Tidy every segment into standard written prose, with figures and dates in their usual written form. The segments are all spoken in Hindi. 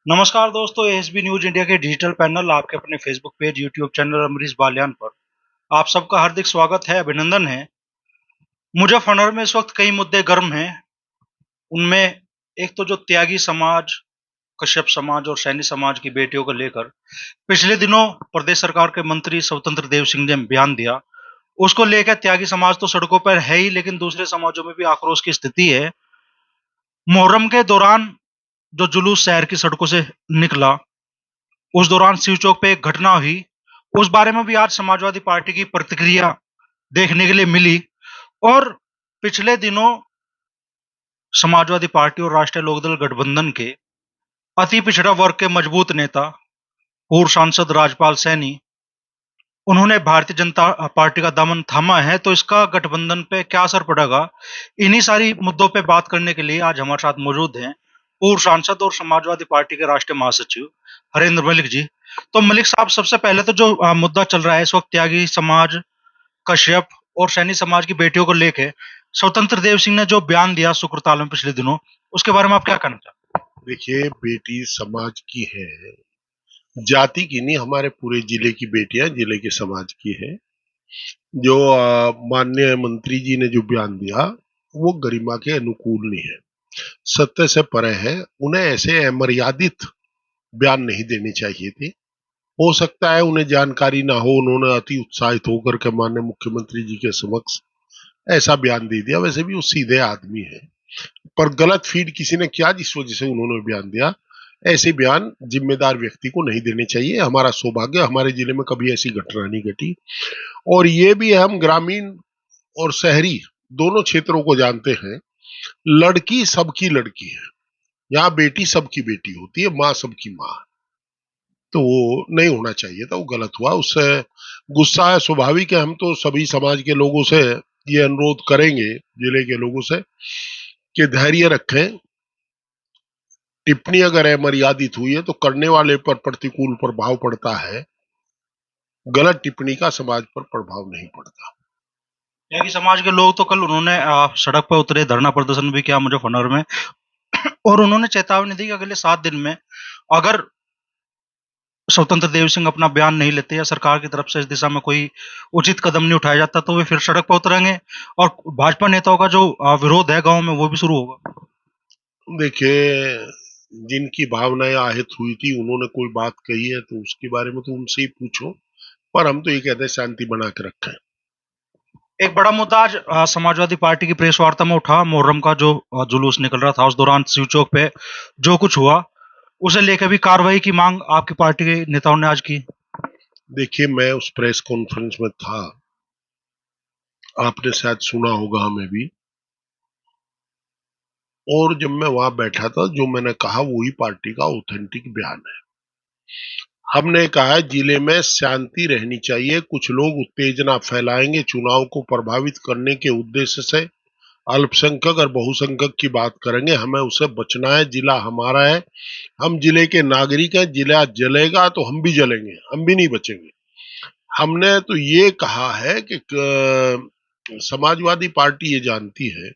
नमस्कार दोस्तों, एएसबी न्यूज इंडिया के डिजिटल पैनल आपके अपने Facebook page, YouTube channel Amrish Baliyan पर आप सबका हार्दिक स्वागत है, अभिनंदन है। मुजफ्फरनगर में इस वक्त कई मुद्दे गर्म हैं। उनमें एक तो जो त्यागी समाज, कश्यप समाज और सैनी समाज की बेटियों को लेकर पिछले दिनों प्रदेश सरकार के मंत्री स्वतंत्र देव सिंह ने बयान दिया। उसको लेकर त्यागी समाज तो सड़कों पर है ही, लेकिन दूसरे समाजों में भी आक्रोश की स्थिति है। मुहर्रम के दौरान जो जुलूस शहर की सड़कों से निकला, उस दौरान शिव चौक पे एक घटना हुई। उस बारे में भी आज समाजवादी पार्टी की प्रतिक्रिया देखने के लिए मिली। और पिछले दिनों समाजवादी पार्टी और राष्ट्रीय लोकदल गठबंधन के अति पिछड़ा वर्ग के मजबूत नेता, पूर्व सांसद राजपाल सैनी, उन्होंने भारतीय जनता पार्टी का दामन थामा है। तो इसका गठबंधन पे क्या असर पड़ेगा, इन्हीं सारी मुद्दों पे बात करने के लिए आज हमारे साथ मौजूद हैं पूर्व सांसद और समाजवादी पार्टी के राष्ट्रीय महासचिव हरेंद्र मलिक जी। तो मलिक साहब, सबसे पहले तो जो मुद्दा चल रहा है इस वक्त त्यागी समाज, कश्यप और सैनी समाज की बेटियों को लेके स्वतंत्र देव सिंह ने जो बयान दिया शुक्रताल में पिछले दिनों, उसके बारे में आप क्या कहना चाहते देखिए, बेटी समाज की है, जाति की नहीं। हमारे पूरे जिले की बेटियां जिले के समाज की है। जो माननीय मंत्री जी ने जो बयान दिया वो गरिमा के अनुकूल नहीं है, सत्य से परे है। उन्हें ऐसे अमर्यादित बयान नहीं देने चाहिए थे। हो सकता है उन्हें जानकारी ना हो, उन्होंने अति उत्साहित होकर के माननीय मुख्यमंत्री जी के समक्ष ऐसा बयान दे दिया। वैसे भी वो सीधे आदमी है, पर गलत फीड किसी ने किया जिस वजह से उन्होंने बयान दिया। ऐसे बयान जिम्मेदार व्यक्ति को नहीं देने चाहिए। हमारा सौभाग्य, हमारे जिले में कभी ऐसी घटना नहीं घटी। और ये भी हम ग्रामीण और शहरी दोनों क्षेत्रों को जानते हैं। लड़की सबकी लड़की है, यहाँ बेटी सबकी बेटी होती है, माँ सबकी माँ। तो वो नहीं होना चाहिए था, वो गलत हुआ। उससे गुस्सा है, स्वाभाविक है। हम तो सभी समाज के लोगों से ये अनुरोध करेंगे, जिले के लोगों से, कि धैर्य रखें। टिप्पणी अगर अमर्यादित हुई है तो करने वाले पर प्रतिकूल प्रभाव पड़ता है, गलत टिप्पणी का समाज पर प्रभाव नहीं पड़ता। हैं? त्यागी समाज के लोग तो कल उन्होंने सड़क पर उतरे, धरना प्रदर्शन भी किया मुजफ्फरनगर में, और उन्होंने चेतावनी दी कि अगले 7 दिन में अगर स्वतंत्र देव सिंह अपना बयान नहीं लेते या सरकार की तरफ से इस दिशा में कोई उचित कदम नहीं उठाया जाता, तो वे फिर सड़क पर उतरेंगे और भाजपा नेताओं का जो विरोध है गांव में, वो भी शुरू होगा। देखिए, जिनकी भावनाएं आहत हुई थी, उन्होंने कोई बात कही है तो उसके बारे में तो उनसे ही पूछो। पर हम तो ये कहते हैं, शांति बना के रखें। एक बड़ा मुद्दा आज समाजवादी पार्टी की प्रेस वार्ता में उठा। मुहर्रम का जो जुलूस निकल रहा था, उस दौरान शिव चौक पे जो कुछ हुआ, उसे लेकर भी कार्रवाई की मांग आपकी पार्टी के नेताओं ने आज की। देखिए, मैं उस प्रेस कॉन्फ्रेंस में था, आपने शायद सुना होगा हमें भी। और जब मैं वहां बैठा था, जो मैंने कहा वही पार्टी का ऑथेंटिक बयान है। हमने कहा है जिले में शांति रहनी चाहिए। कुछ लोग उत्तेजना फैलाएंगे, चुनाव को प्रभावित करने के उद्देश्य से अल्पसंख्यक और बहुसंख्यक की बात करेंगे। हमें उससे बचना है। जिला हमारा है, हम जिले के नागरिक हैं। जिला जलेगा तो हम भी जलेंगे, हम भी नहीं बचेंगे। हमने तो ये कहा है कि समाजवादी पार्टी ये जानती है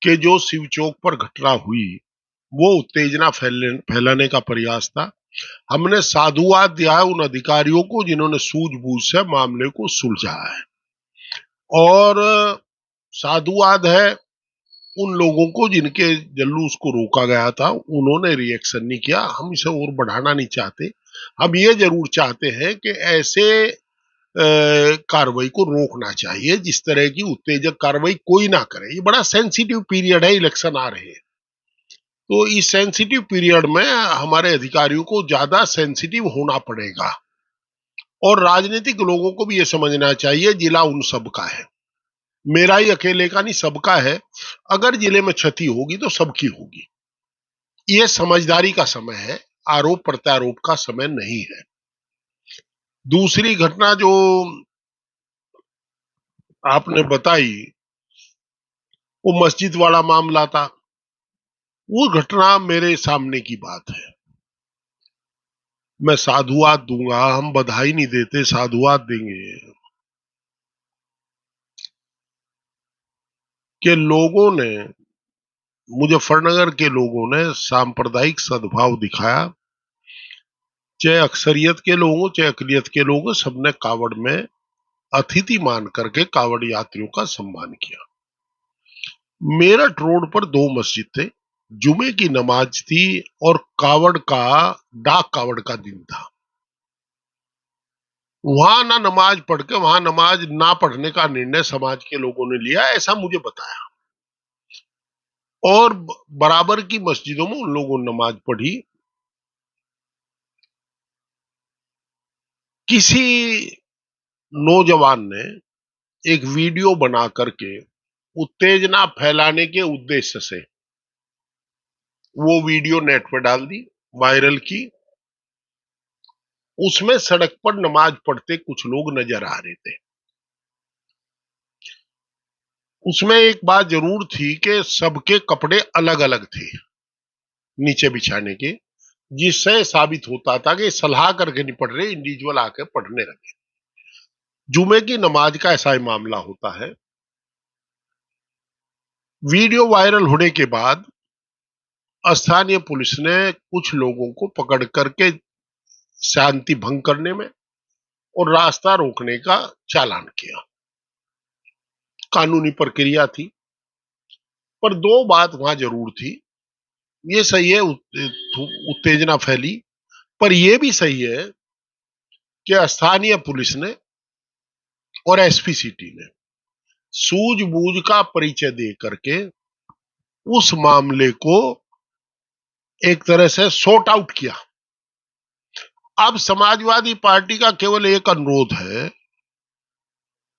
कि जो शिव चौक पर घटना हुई वो उत्तेजना फैलाने का प्रयास था। हमने साधुवाद दिया है उन अधिकारियों को जिन्होंने सूझबूझ से मामले को सुलझा है। और साधुवाद है उन लोगों को जिनके जल्लूस को रोका गया था, उन्होंने रिएक्शन नहीं किया। हम इसे और बढ़ाना नहीं चाहते। हम ये जरूर चाहते हैं कि ऐसे कार्रवाई को रोकना चाहिए, जिस तरह की उत्तेजक कार्रवाई कोई ना करे। ये बड़ा सेंसिटिव पीरियड है, इलेक्शन आ रहे हैं। तो इस सेंसिटिव पीरियड में हमारे अधिकारियों को ज्यादा सेंसिटिव होना पड़ेगा। और राजनीतिक लोगों को भी ये समझना चाहिए जिला उन सबका है, मेरा ही अकेले का नहीं, सबका है। अगर जिले में क्षति होगी तो सबकी होगी। ये समझदारी का समय है, आरोप प्रत्यारोप का समय नहीं है। दूसरी घटना जो आपने बताई, वो मस्जिद वाला मामला था। वो घटना मेरे सामने की बात है। मैं साधुवाद दूंगा, हम बधाई नहीं देते, साधुवाद देंगे कि लोगों ने, मुजफ्फरनगर के लोगों ने सांप्रदायिक सद्भाव दिखाया। चाहे अक्सरियत के लोग हो चाहे अकलियत के लोग हो, सबने कावड़ में अतिथि मान करके कावड़ यात्रियों का सम्मान किया। मेरठ रोड पर दो मस्जिद थे, जुमे की नमाज थी और कावड़ का डाक कावड़ का दिन था। वहां ना नमाज पढ़ के वहां नमाज ना पढ़ने का निर्णय समाज के लोगों ने लिया, ऐसा मुझे बताया। और बराबर की मस्जिदों में उन लोगों ने नमाज पढ़ी। किसी नौजवान ने एक वीडियो बना करके उत्तेजना फैलाने के उद्देश्य से वो वीडियो नेट पर डाल दी, वायरल की। उसमें सड़क पर नमाज पढ़ते कुछ लोग नजर आ रहे थे। उसमें एक बात जरूर थी कि सबके कपड़े अलग अलग थे नीचे बिछाने के, जिससे साबित होता था कि सलाह करके नहीं पढ़ रहे, इंडिविजुअल आके पढ़ने लगे। जुमे की नमाज का ऐसा ही मामला होता है। वीडियो वायरल होने के बाद स्थानीय पुलिस ने कुछ लोगों को पकड़ करके शांति भंग करने में और रास्ता रोकने का चालान किया। कानूनी प्रक्रिया थी, पर दो बात वहां जरूर थी। ये सही है उत्तेजना फैली, पर यह भी सही है कि स्थानीय पुलिस ने और एसपी सिटी ने सूझबूझ का परिचय दे करके उस मामले को एक तरह से सॉर्ट आउट किया। अब समाजवादी पार्टी का केवल एक अनुरोध है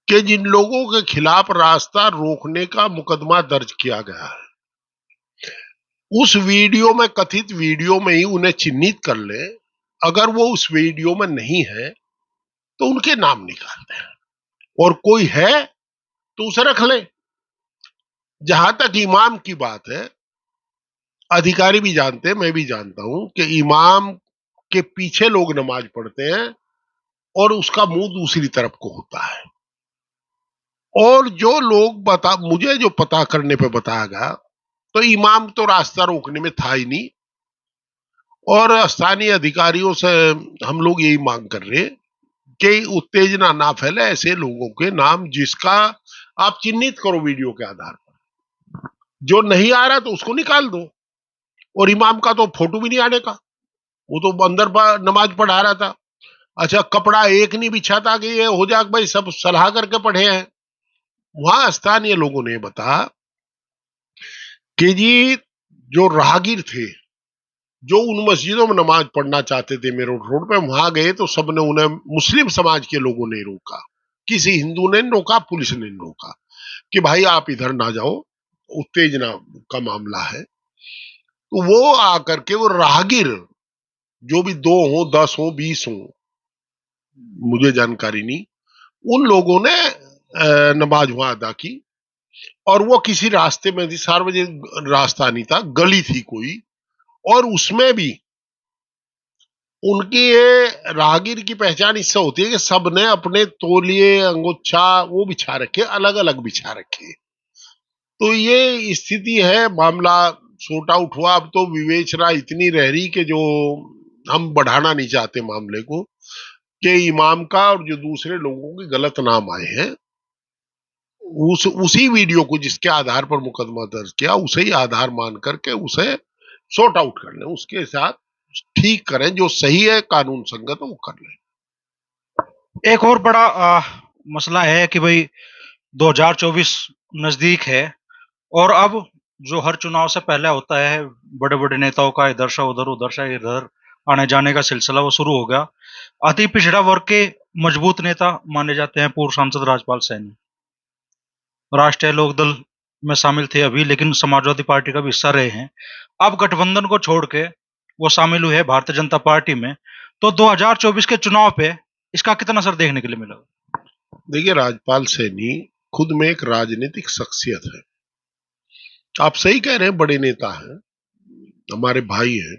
कि जिन लोगों के खिलाफ रास्ता रोकने का मुकदमा दर्ज किया गया है, उस वीडियो में, कथित वीडियो में ही उन्हें चिन्हित कर ले। अगर वो उस वीडियो में नहीं है तो उनके नाम निकाल दें, और कोई है तो उसे रख ले। जहां तक इमाम की बात है, अधिकारी भी जानते हैं, मैं भी जानता हूं कि इमाम के पीछे लोग नमाज पढ़ते हैं और उसका मुंह दूसरी तरफ को होता है। और जो लोग मुझे जो पता करने पे बताया गया, तो इमाम तो रास्ता रोकने में था ही नहीं। और स्थानीय अधिकारियों से हम लोग यही मांग कर रहे हैं कि उत्तेजना ना फैले, ऐसे लोगों के नाम जिसका आप चिन्हित करो वीडियो के आधार पर। जो नहीं आ रहा तो उसको निकाल दो। और इमाम का तो फोटो भी नहीं आने का, वो तो अंदर नमाज पढ़ा रहा था। अच्छा, कपड़ा एक नहीं बिछा था कि ये हो जाए भाई सब सलाह करके पढ़े हैं। वहां स्थानीय लोगों ने बताया कि जी जो राहगीर थे, जो उन मस्जिदों में नमाज पढ़ना चाहते थे मेरठ रोड पे, वहां गए तो सबने उन्हें, मुस्लिम समाज के लोगों ने रोका, किसी हिंदू ने रोका, पुलिस ने रोका कि भाई आप इधर ना जाओ, उत्तेजना का मामला है। तो वो आकर के, वो राहगीर जो भी 2 हो 10 हो 20 हो, मुझे जानकारी नहीं, उन लोगों ने नमाज वहां अदा की। और वो किसी रास्ते में थी, सार्वजनिक रास्ता नहीं था, गली थी कोई। और उसमें भी उनकी ये राहगीर की पहचान इससे होती है कि सबने अपने तौलिए अंगोछा वो बिछा रखे, अलग अलग बिछा रखे। तो ये स्थिति है, मामला सॉर्ट आउट हुआ। अब तो विवेचना इतनी रह रही कि जो हम बढ़ाना नहीं चाहते मामले को, कि इमाम का और जो दूसरे लोगों के गलत नाम आए हैं, उसी वीडियो को जिसके आधार पर मुकदमा दर्ज किया, उसे ही आधार मान करके उसे सॉर्ट आउट कर लें, उसके साथ ठीक करें, जो सही है कानून संगत वो कर लें। एक और बड़ा मसला है कि भाई 2024 नजदीक है, और अब जो हर चुनाव से पहले होता है, बड़े बड़े नेताओं का इधर से उधर, उधर से इधर आने जाने का सिलसिला वो शुरू हो गया। अति पिछड़ा वर्ग के मजबूत नेता माने जाते हैं पूर्व सांसद राजपाल सैनी। राष्ट्रीय लोकदल में शामिल थे अभी, लेकिन समाजवादी पार्टी का भी हिस्सा रहे हैं। अब गठबंधन को छोड़ के वो शामिल हुए भारतीय जनता पार्टी में। तो 2024 के चुनाव पे इसका कितना असर देखने के लिए मिला? देखिए, राजपाल सैनी खुद में एक राजनीतिक शख्सियत है। आप सही कह रहे हैं, बड़े नेता हैं, हमारे भाई हैं।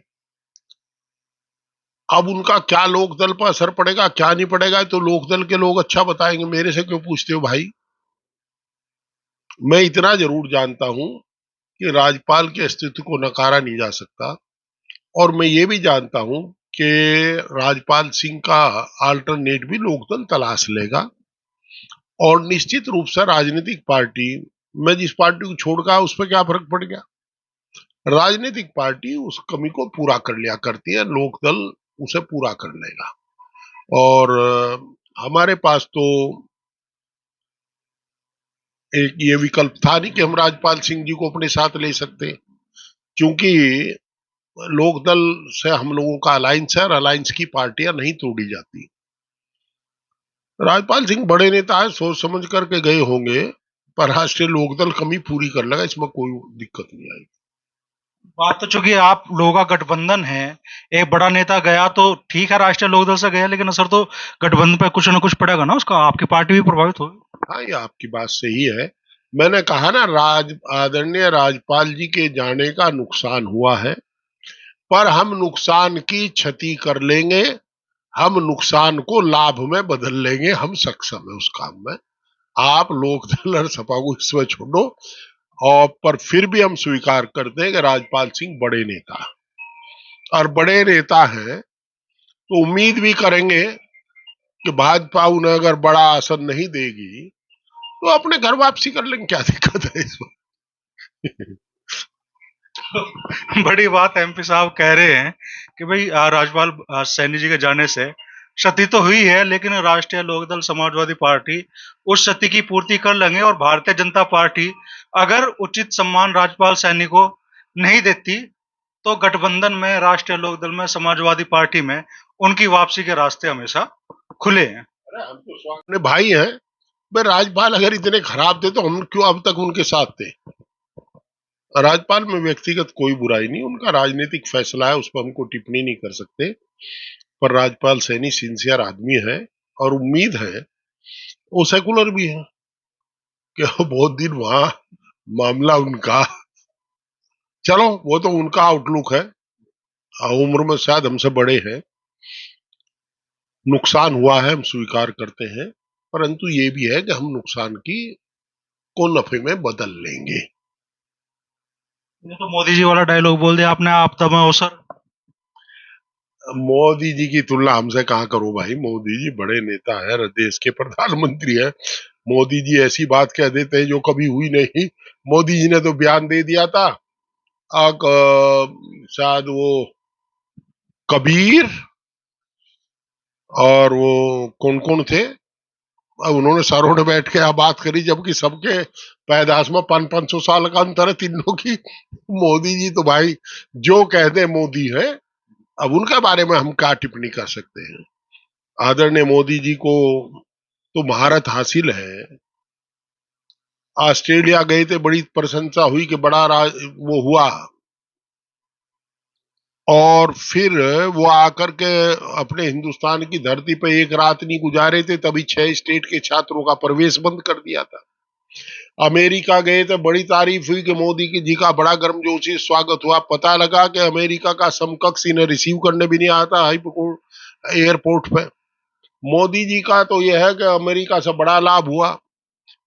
अब उनका क्या लोकदल पर असर पड़ेगा क्या नहीं पड़ेगा, तो लोकदल के लोग अच्छा बताएंगे, मेरे से क्यों पूछते हो भाई। मैं इतना जरूर जानता हूं कि राज्यपाल के अस्तित्व को नकारा नहीं जा सकता। और मैं ये भी जानता हूं कि राजपाल सिंह का अल्टरनेट भी लोकदल तलाश लेगा और निश्चित रूप से राजनीतिक पार्टी में जिस पार्टी को छोड़ का उस पर क्या फर्क पड़ गया। राजनीतिक पार्टी उस कमी को पूरा कर लिया करती है, लोकदल उसे पूरा कर लेगा। और हमारे पास तो एक ये विकल्प था नहीं कि हम राजपाल सिंह जी को अपने साथ ले सकते, क्योंकि लोकदल से हम लोगों का अलायंस है और अलायंस की पार्टियां नहीं तोड़ी जाती। राजपाल सिंह बड़े नेता है, सोच समझ करके गए होंगे, पर राष्ट्रीय लोकदल कमी पूरी कर लेगा, इसमें कोई दिक्कत नहीं आएगी। बात तो चूंकि आप लोगों का गठबंधन है, एक बड़ा नेता गया तो ठीक है, राष्ट्रीय लोकदल से गया, लेकिन असर तो गठबंधन पे कुछ ना कुछ पड़ेगा ना उसका, आपकी पार्टी भी प्रभावित होगी। हाँ, ये आपकी बात सही है। मैंने कहा ना, आदरणीय राजपाल जी के जाने का नुकसान हुआ है, पर हम नुकसान की क्षति कर लेंगे, हम नुकसान को लाभ में बदल लेंगे, हम सक्षम है उस काम में। आप लोकदल और सपा को इसमें छोड़ो, और पर फिर भी हम स्वीकार करते हैं कि राजपाल सिंह बड़े नेता, और बड़े नेता हैं तो उम्मीद भी करेंगे कि भाजपा उन्हें अगर बड़ा आसन नहीं देगी तो अपने घर वापसी कर लेंगे, क्या दिक्कत है इसमें। बड़ी बात एमपी साहब कह रहे हैं कि भाई राजपाल सैनी जी के जाने से क्षति तो हुई है, लेकिन राष्ट्रीय लोकदल समाजवादी पार्टी उस क्षति की पूर्ति कर लेंगे, और भारतीय जनता पार्टी अगर उचित सम्मान राजपाल सैनी को नहीं देती तो गठबंधन में, राष्ट्रीय लोकदल में, समाजवादी पार्टी में उनकी वापसी के रास्ते हमेशा खुले हैं। हम तो अपने भाई हैं, भाई राजपाल अगर इतने खराब थे तो हम क्यों अब तक उनके साथ थे। राजपाल में व्यक्तिगत कोई बुराई नहीं, उनका राजनीतिक फैसला है, उस पर हमको टिप्पणी नहीं कर सकते, पर राजपाल सैनी सिंसियर आदमी है, और उम्मीद है वो सेकुलर भी है कि बहुत दिन वहां मामला उनका, चलो वो तो उनका आउटलुक है, उम्र में शायद हमसे बड़े हैं, नुकसान हुआ है हम स्वीकार करते हैं, परंतु ये भी है कि हम नुकसान की को नफे में बदल लेंगे। ये तो मोदी जी वाला डायलॉग बोल दिया आपने, आपदा में अवसर। मोदी जी की तुलना हमसे कहाँ करो भाई, मोदी जी बड़े नेता है, देश के प्रधानमंत्री है। मोदी जी ऐसी बात कह देते हैं जो कभी हुई नहीं। मोदी जी ने तो बयान दे दिया था, शायद वो कबीर और वो कौन कौन थे, अब उन्होंने सरों में बैठ के यहाँ बात करी, जबकि सबके पैदाश में 500 साल का अंतर है तीनों की। मोदी जी तो भाई जो कहते मोदी है, अब उनके बारे में हम क्या टिप्पणी कर सकते हैं। आदरणीय मोदी जी को तो महारत हासिल है, ऑस्ट्रेलिया गए थे, बड़ी प्रशंसा हुई कि बड़ा वो हुआ, और फिर वो आकर के अपने हिंदुस्तान की धरती पे एक रात नहीं गुजारे थे, तभी 6 स्टेट के छात्रों का प्रवेश बंद कर दिया था। अमेरिका गए थे, बड़ी तारीफ हुई कि मोदी जी का बड़ा गर्मजोशी स्वागत हुआ, पता लगा कि अमेरिका का समकक्ष इन्हें रिसीव करने भी नहीं आता एयरपोर्ट पे। मोदी जी का तो यह है कि अमेरिका से बड़ा लाभ हुआ,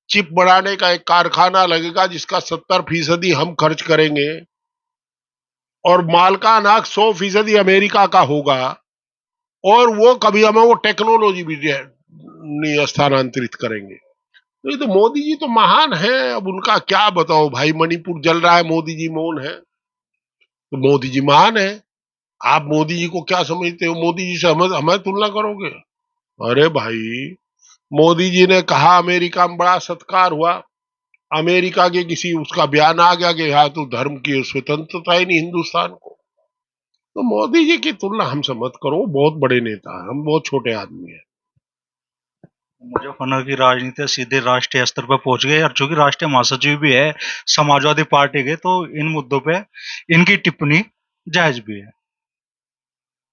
चिप बनाने का एक कारखाना लगेगा जिसका 70% हम खर्च करेंगे, और माल का अनाज 100% अमेरिका का होगा, और वो कभी हमें वो टेक्नोलॉजी भी नहीं स्थानांतरित करेंगे। तो ये तो मोदी जी तो महान है, अब उनका क्या बताओ भाई, मणिपुर जल रहा है, मोदी जी मौन है, तो मोदी जी महान है। आप मोदी जी को क्या समझते हो, मोदी जी से हमें तुलना करोगे? अरे भाई, मोदी जी ने कहा अमेरिका में बड़ा सत्कार हुआ, अमेरिका के किसी उसका बयान आ गया कि यहाँ तो धर्म की स्वतंत्रता ही नहीं हिंदुस्तान को। तो मोदी जी की तुलना हमसे मत करो, बहुत बड़े नेता हैं, हम बहुत छोटे आदमी हैं। मुजफ्फरनगर की राजनीति सीधे राष्ट्रीय स्तर पर पहुंच गई, और चूंकि राष्ट्रीय महासचिव भी है समाजवादी पार्टी के, तो इन मुद्दों पे इनकी टिप्पणी जायज भी है।